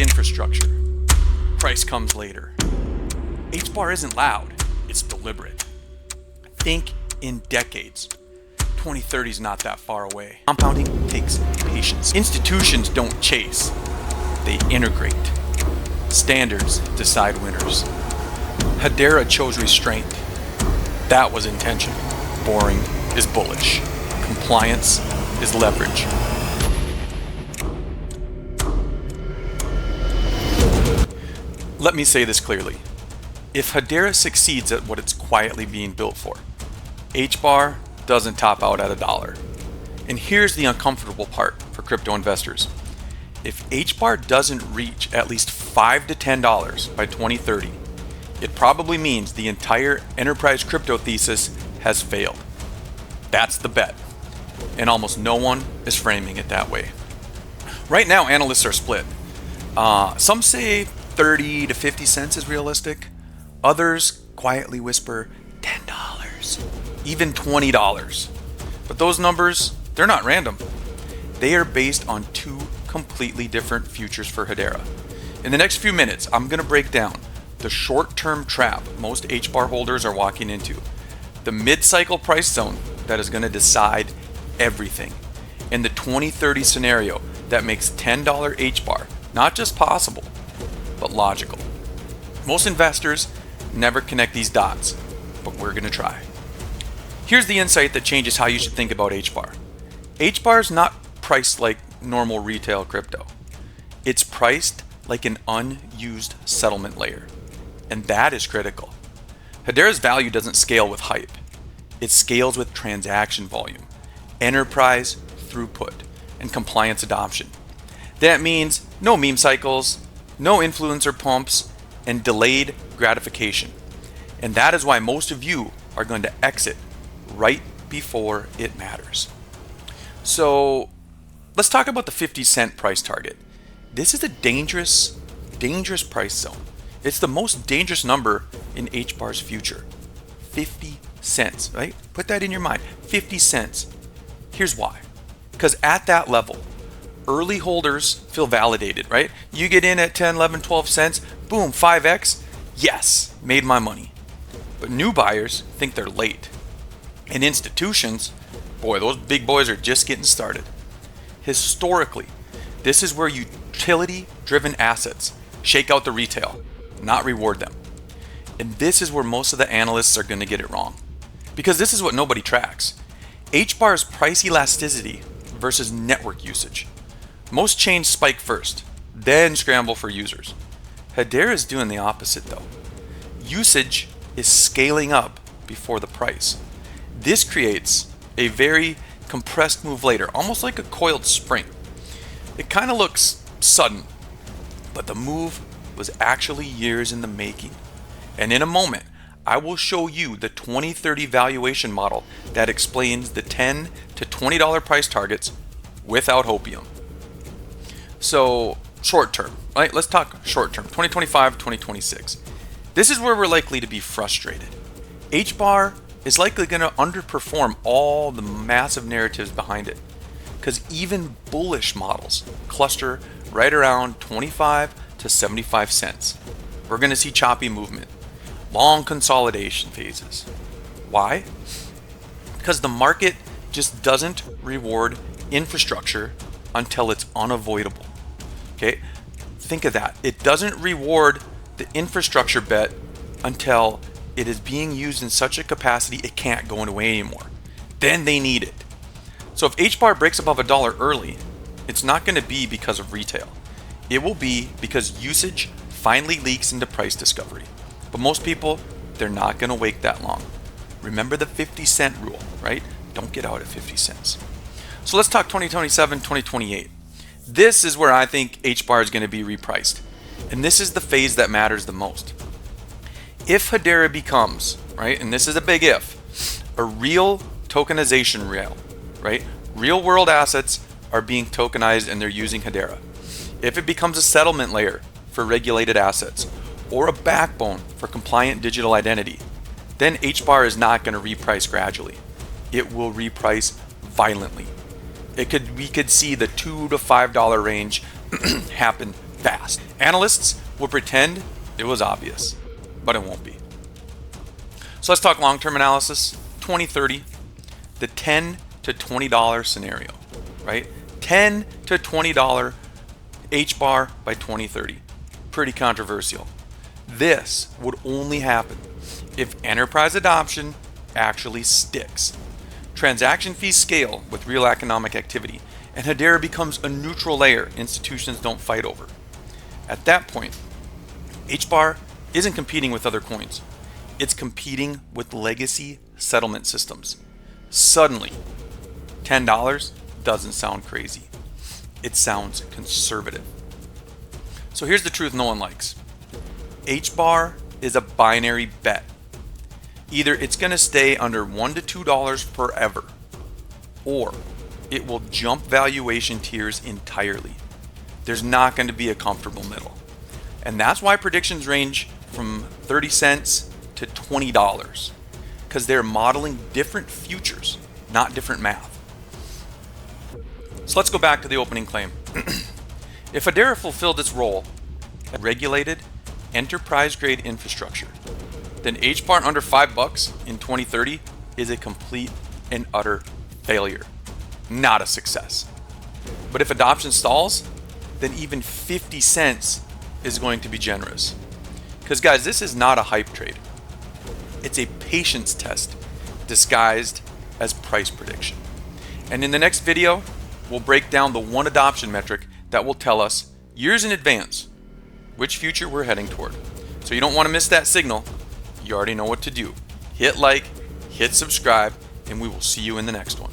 infrastructure. Price comes later. HBAR isn't loud, it's deliberate. Think in decades. 2030 is not that far away. Compounding takes patience. Institutions don't chase, they integrate. Standards decide winners. Hedera chose restraint. That was intentional. Boring is bullish. Compliance is leverage. Let me say this clearly. If Hedera succeeds at what it's quietly being built for, HBAR doesn't top out at $1. And here's the uncomfortable part for crypto investors. If HBAR doesn't reach at least $5 to $10 by 2030, it probably means the entire enterprise crypto thesis has failed. That's the bet. And almost no one is framing it that way. Right now, analysts are split. Some say 30 to 50 cents is realistic. Others quietly whisper $10, even $20. But those numbers, they're not random. They are based on two completely different futures for Hedera. In the next few minutes, I'm going to break down the short-term trap most HBAR holders are walking into, the mid-cycle price zone that is going to decide everything, and the 2030 scenario that makes $10 HBAR not just possible, but logical. Most investors never connect these dots, but we're going to try. Here's the insight that changes how you should think about HBAR. HBAR is not priced like normal retail crypto. It's priced like an unused settlement layer, and that is critical. Hedera's value doesn't scale with hype. It scales with transaction volume, enterprise throughput, and compliance adoption. That means no meme cycles, no influencer pumps, and delayed gratification. And that is why most of you are going to exit right before it matters. So let's talk about the 50-cent price target. This is a dangerous price zone. It's the most dangerous number in HBAR's future. 50 cents, right? Put that in your mind. 50 cents. Here's why. Because at that level, early holders feel validated, right? You get in at 10, 11, 12 cents, boom, 5x. Yes, made my money. But new buyers think they're late. And institutions, boy, those big boys are just getting started. Historically, this is where utility-driven assets shake out the retail, not reward them. And this is where most of the analysts are going to get it wrong. Because this is what nobody tracks. HBAR's price elasticity versus network usage. Most chains spike first, then scramble for users. Hedera is doing the opposite though. Usage is scaling up before the price. This creates a very compressed move later, almost like a coiled spring. It kind of looks sudden, but the move was actually years in the making. And in a moment, I will show you the 2030 valuation model that explains the $10 to $20 price targets without hopium. So short term, right? Let's talk short term, 2025, 2026. This is where we're likely to be frustrated. HBAR is likely going to underperform all the massive narratives behind it, because even bullish models cluster right around 25 to 75 cents. We're going to see choppy movement, long consolidation phases. Why? Because the market just doesn't reward infrastructure until it's unavoidable. Okay? Think of that. It doesn't reward the infrastructure bet until it is being used in such a capacity it can't go away anymore. Then they need it. So if HBAR breaks above $1 early, it's not going to be because of retail. It will be because usage finally leaks into price discovery. But most people, they're not going to wait that long. Remember the 50-cent rule, right? Don't get out at 50 cents. So let's talk 2027, 2028. This is where I think HBAR is going to be repriced. And this is the phase that matters the most. If Hedera becomes, right, and this is a big if, a real tokenization rail, right? Real world assets are being tokenized and they're using Hedera. If it becomes a settlement layer for regulated assets or a backbone for compliant digital identity, then HBAR is not going to reprice gradually. It will reprice violently. We could see the $2 to $5 range happen fast. Analysts will pretend it was obvious, but it won't be. So let's talk long-term analysis. 2030, the $10 to $20 scenario, right? $10 to $20 HBAR by 2030. Pretty controversial. This would only happen if enterprise adoption actually sticks. Transaction fees scale with real economic activity, and Hedera becomes a neutral layer institutions don't fight over. At that point, HBAR isn't competing with other coins. It's competing with legacy settlement systems. Suddenly, $10 doesn't sound crazy. It sounds conservative. So here's the truth no one likes. HBAR is a binary bet. Either it's going to stay under $1 to $2 forever, or it will jump valuation tiers entirely. There's not going to be a comfortable middle. And that's why predictions range from 30 cents to $20, because they're modeling different futures, not different math. So let's go back to the opening claim. If Hedera fulfilled its role as regulated enterprise-grade infrastructure, then HBAR under $5 in 2030 is a complete and utter failure, not a success. But if adoption stalls, then even 50 cents is going to be generous. Because guys, this is not a hype trade. It's a patience test disguised as price prediction. And in the next video, we'll break down the one adoption metric that will tell us years in advance which future we're heading toward. So you don't want to miss that signal. You already know what to do. Hit like, hit subscribe, and we will see you in the next one.